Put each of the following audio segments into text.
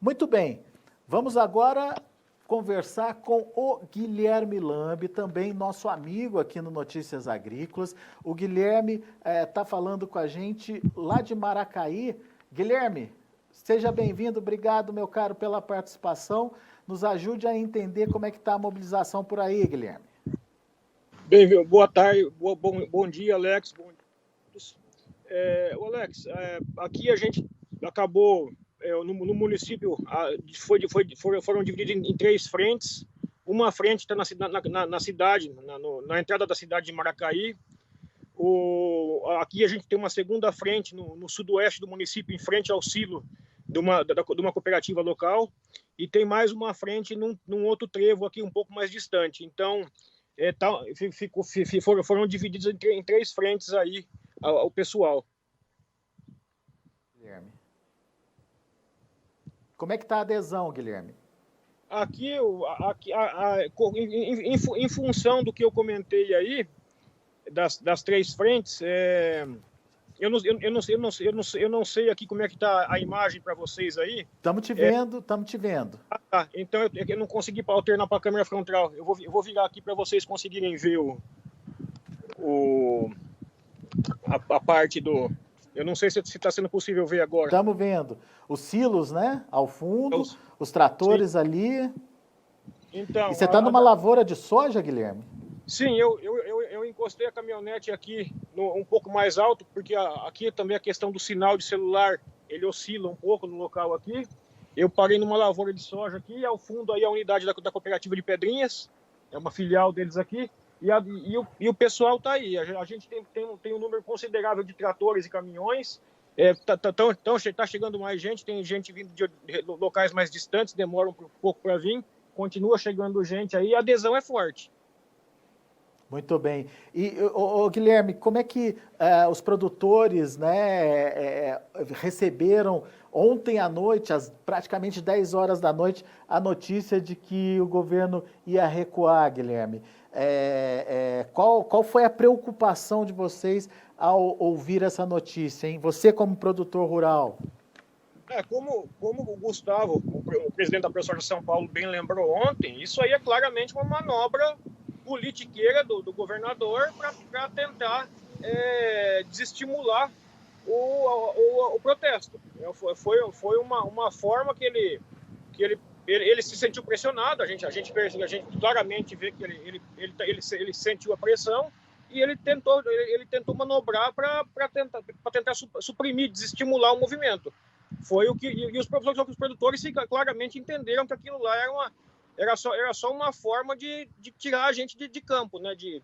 Muito bem, vamos agora conversar com o Guilherme Lambi, também nosso amigo aqui no Notícias Agrícolas. O Guilherme está falando com a gente lá de Maracaí. Guilherme, seja bem-vindo, obrigado, meu caro, pela participação. Nos ajude a entender como é que está a mobilização por aí, Guilherme. Bem, boa tarde, bom dia, Alex. Alex, aqui a gente acabou, no município, foram divididos em 3 frentes. Uma frente está na cidade, na entrada da cidade de Maracaí. Aqui a gente tem uma segunda frente no sudoeste do município, em frente ao silo de uma cooperativa local. E tem mais uma frente num outro trevo aqui, um pouco mais distante. Então, foram divididos em 3 frentes aí ao pessoal. Guilherme. Como é que está a adesão, Guilherme? Aqui, em função do que eu comentei aí, das 3 frentes, eu não sei aqui como é que está a imagem para vocês aí. Estamos te vendo, estamos te vendo. Tá. Então eu não consegui alternar para a câmera frontal. Eu vou virar aqui para vocês conseguirem ver a parte do... Eu não sei se está sendo possível ver agora. Estamos vendo os silos, né? Ao fundo, os tratores Sim. ali. Então, e você está numa lavoura de soja, Guilherme? Sim, eu encostei a caminhonete aqui um pouco mais alto, porque aqui também a questão do sinal de celular, ele oscila um pouco no local aqui. Eu parei numa lavoura de soja aqui, ao fundo aí a unidade da cooperativa de Pedrinhas, é uma filial deles aqui, e o pessoal está aí. A gente tem um número considerável de tratores e caminhões, tá chegando mais gente, tem gente vindo de locais mais distantes, demora um pouco para vir, continua chegando gente aí, a adesão é forte. Muito bem. E, Guilherme, como é que os produtores, né, receberam ontem à noite, às praticamente 10 horas da noite, a notícia de que o governo ia recuar, Guilherme? Qual foi a preocupação de vocês ao ouvir essa notícia, hein? Você como produtor rural. Como o Gustavo, o presidente da ProSoja de São Paulo, bem lembrou ontem, isso aí é claramente uma manobra politiqueira do governador para tentar desestimular o protesto. Foi uma forma que ele se sentiu pressionado, a gente claramente vê que ele sentiu a pressão e ele tentou manobrar para tentar suprimir, desestimular o movimento. Foi o que e os produtores claramente entenderam que aquilo lá era só uma forma de tirar a gente de campo, né? de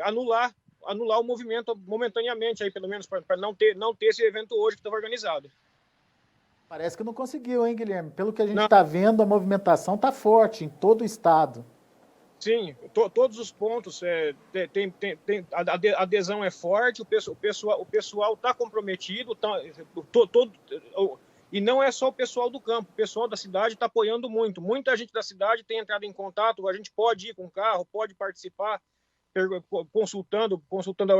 anular o movimento momentaneamente, aí, pelo menos para não ter esse evento hoje que estava organizado. Parece que não conseguiu, hein, Guilherme? Pelo que a gente está vendo, a movimentação está forte em todo o estado. Sim, todos os pontos, a adesão é forte, o pessoal está comprometido, e não é só o pessoal do campo, o pessoal da cidade está apoiando muito. Muita gente da cidade tem entrado em contato, a gente pode ir com o carro, pode participar, consultando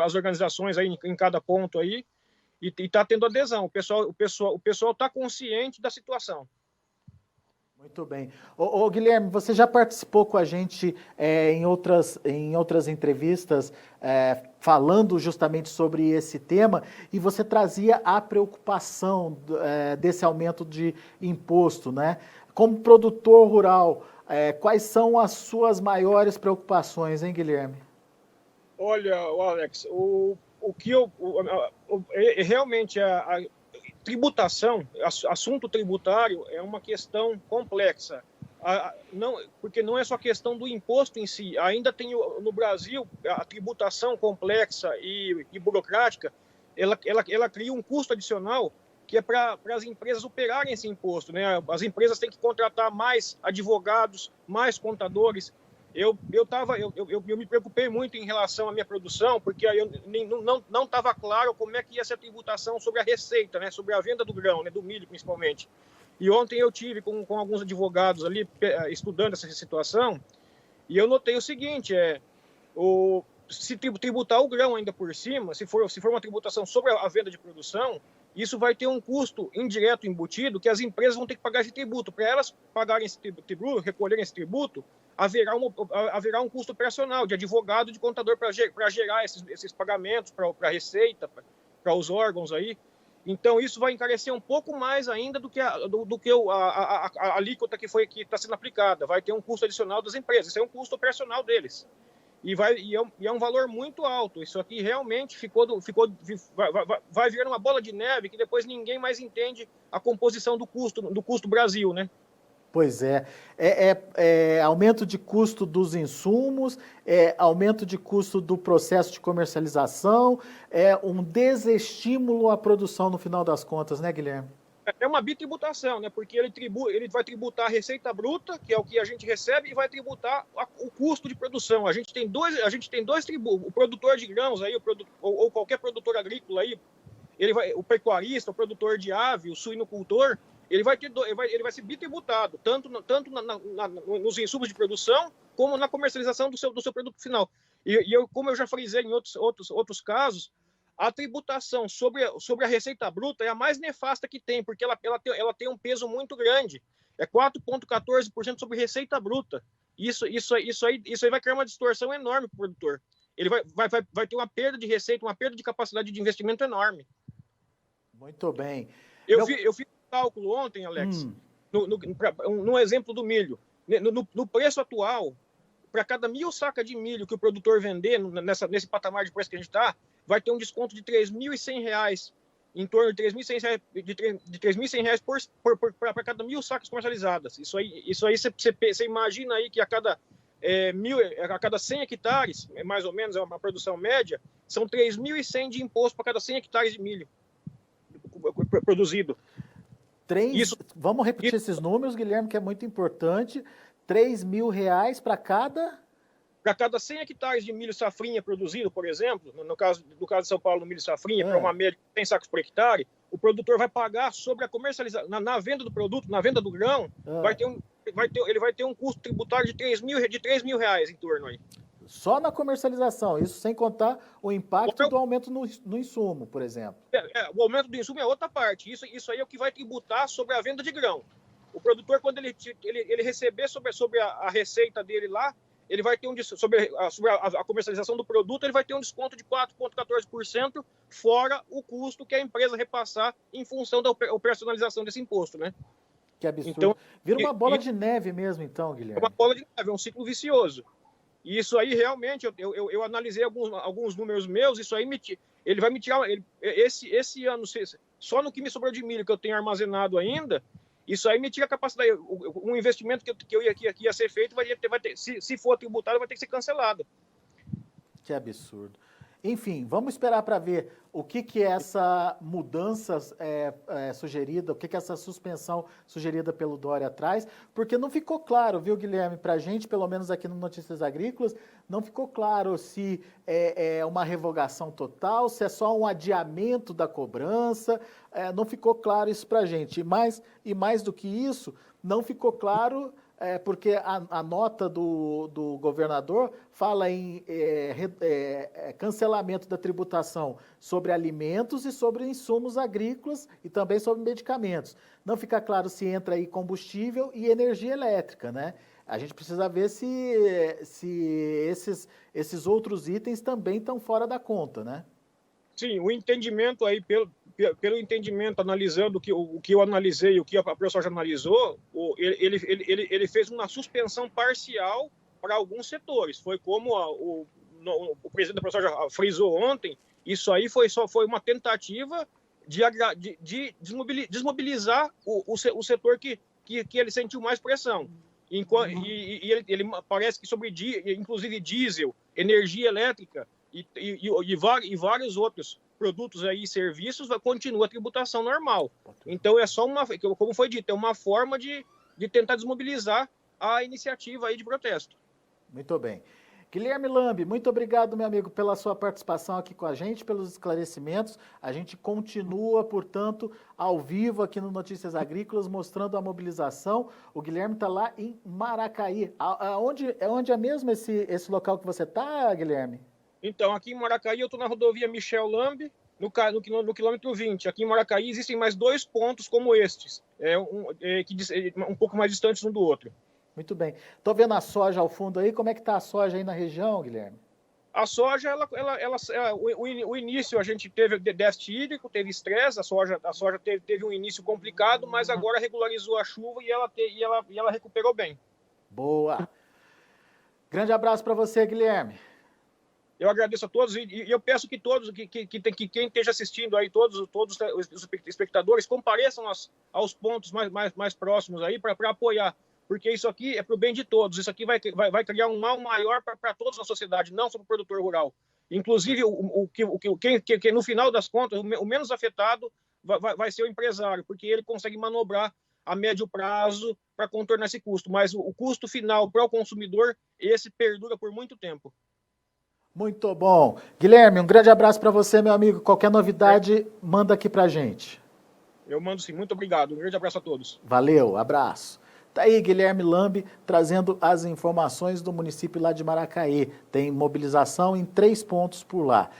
as organizações aí em cada ponto aí, e está tendo adesão. O pessoal está consciente da situação. Muito bem. Guilherme, você já participou com a gente em outras entrevistas falando justamente sobre esse tema e você trazia a preocupação desse aumento de imposto, né? Como produtor rural, quais são as suas maiores preocupações, hein, Guilherme? Olha, Alex, realmente a tributação, assunto tributário é uma questão complexa, porque não é só questão do imposto em si, ainda tem no Brasil a tributação complexa e burocrática, ela cria um custo adicional que é para as empresas operarem esse imposto, né? As empresas têm que contratar mais advogados, mais contadores. Eu me preocupei muito em relação à minha produção, porque aí não estava claro como é que ia ser a tributação sobre a receita, né, sobre a venda do grão, né, do milho principalmente. E ontem eu tive com alguns advogados ali estudando essa situação, e eu notei o seguinte, se tributar o grão ainda por cima, se for uma tributação sobre a venda de produção, isso vai ter um custo indireto embutido que as empresas vão ter que pagar esse tributo. Para elas pagarem esse tributo, recolherem esse tributo, haverá um custo operacional de advogado, de contador para gerar esses pagamentos para a Receita, para os órgãos aí. Então, isso vai encarecer um pouco mais ainda do que a alíquota que está sendo aplicada. Vai ter um custo adicional das empresas. Isso é um custo operacional deles. E é um valor muito alto. Isso aqui realmente vai virando uma bola de neve que depois ninguém mais entende a composição do custo Brasil, né? Pois é. Aumento de custo dos insumos, aumento de custo do processo de comercialização, um desestímulo à produção no final das contas, né, Guilherme? É uma bitributação, né? Porque ele vai tributar a receita bruta, que é o que a gente recebe, e vai tributar o custo de produção. A gente tem dois tributos. O produtor de grãos aí, ou qualquer produtor agrícola aí, o pecuarista, o produtor de ave, o suinocultor, ele vai ser bitributado, tanto nos insumos de produção, como na comercialização do seu produto final. Como eu já frisei em outros casos, a tributação sobre a receita bruta é a mais nefasta que tem, porque ela tem um peso muito grande. É 4,14% sobre receita bruta. Isso aí vai criar uma distorção enorme para o produtor. Ele vai ter uma perda de receita, uma perda de capacidade de investimento enorme. Muito bem. Eu fiz um cálculo ontem, Alex, no exemplo do milho. No preço atual, para cada 1.000 sacas de milho que o produtor vender nesse patamar de preço que a gente está, vai ter um desconto de R$ 3.100, em torno de R$ 3.100 para cada 1.000 sacas comercializadas. Isso aí você imagina aí que a cada 100 hectares, mais ou menos, é uma produção média, são 3.100 de imposto para cada 100 hectares de milho produzido. Vamos repetir esses números, Guilherme, que é muito importante. R$ 3.000 para cada... Para cada 100 hectares de milho safrinha produzido, por exemplo, no caso de São Paulo, no milho safrinha, para uma média de 100 sacos por hectare, o produtor vai pagar sobre a comercialização, na venda do produto, na venda do grão, ele vai ter um custo tributário de R$ 3.000 em torno aí. Só na comercialização, isso sem contar o impacto do aumento no insumo, por exemplo. O aumento do insumo é outra parte. Isso aí é o que vai tributar sobre a venda de grão. O produtor, quando ele receber sobre a receita dele lá, ele vai ter sobre a comercialização do produto, ele vai ter um desconto de 4,14%, fora o custo que a empresa repassar em função da operacionalização desse imposto, né? Que absurdo. Então, vira uma bola de neve mesmo, então, Guilherme. É uma bola de neve, é um ciclo vicioso. E isso aí, realmente, eu analisei alguns números meus, isso aí ele vai me tirar... Esse ano, só no que me sobrou de milho que eu tenho armazenado ainda, isso aí me tira a capacidade. Um investimento que ia ser feito, se for tributado, vai ter que ser cancelado. Que absurdo. Enfim, vamos esperar para ver o que essa mudança sugerida, o que essa suspensão sugerida pelo Dória traz, porque não ficou claro, viu, Guilherme, para a gente, pelo menos aqui no Notícias Agrícolas, não ficou claro se é uma revogação total, se é só um adiamento da cobrança, não ficou claro isso para a gente. E mais do que isso, não ficou claro... porque a nota do governador fala em cancelamento da tributação sobre alimentos e sobre insumos agrícolas e também sobre medicamentos. Não fica claro se entra aí combustível e energia elétrica, né? A gente precisa ver se esses outros itens também estão fora da conta, né? Sim, o entendimento aí, pelo entendimento, analisando o que eu analisei, o que a pessoa já analisou, ele fez uma suspensão parcial para alguns setores. Foi como o presidente da pessoa já frisou ontem, isso aí foi uma tentativa de desmobilizar o setor que ele sentiu mais pressão. E ele parece que sobre, inclusive, diesel, energia elétrica e vários outros produtos aí e serviços, continua a tributação normal. Então, é só como foi dito, é uma forma de tentar desmobilizar a iniciativa aí de protesto. Muito bem. Guilherme Lambi, muito obrigado, meu amigo, pela sua participação aqui com a gente, pelos esclarecimentos. A gente continua, portanto, ao vivo aqui no Notícias Agrícolas, mostrando a mobilização. O Guilherme está lá em Maracaí. Onde é mesmo esse local que você está, Guilherme? Então, aqui em Maracaí, eu estou na rodovia Michel Lambi, no quilômetro 20. Aqui em Maracaí existem mais 2 pontos como estes, um pouco mais distantes um do outro. Muito bem. Estou vendo a soja ao fundo aí. Como é que está a soja aí na região, Guilherme? A soja, o início a gente teve déficit hídrico, teve estresse, a soja teve um início complicado, mas agora regularizou a chuva e ela recuperou bem. Boa. Grande abraço para você, Guilherme. Eu agradeço a todos e eu peço que todos, que quem esteja assistindo aí, todos os espectadores, compareçam aos pontos mais próximos aí para apoiar, porque isso aqui é para o bem de todos. Isso aqui vai criar um mal maior para todos na sociedade, não só para o produtor rural. Inclusive, quem no final das contas, o menos afetado vai ser o empresário, porque ele consegue manobrar a médio prazo para contornar esse custo. Mas o custo final para o consumidor, esse perdura por muito tempo. Muito bom. Guilherme, um grande abraço para você, meu amigo. Qualquer novidade, manda aqui para a gente. Eu mando sim. Muito obrigado. Um grande abraço a todos. Valeu, abraço. Tá aí Guilherme Lambi trazendo as informações do município lá de Maracaí. Tem mobilização em 3 pontos por lá.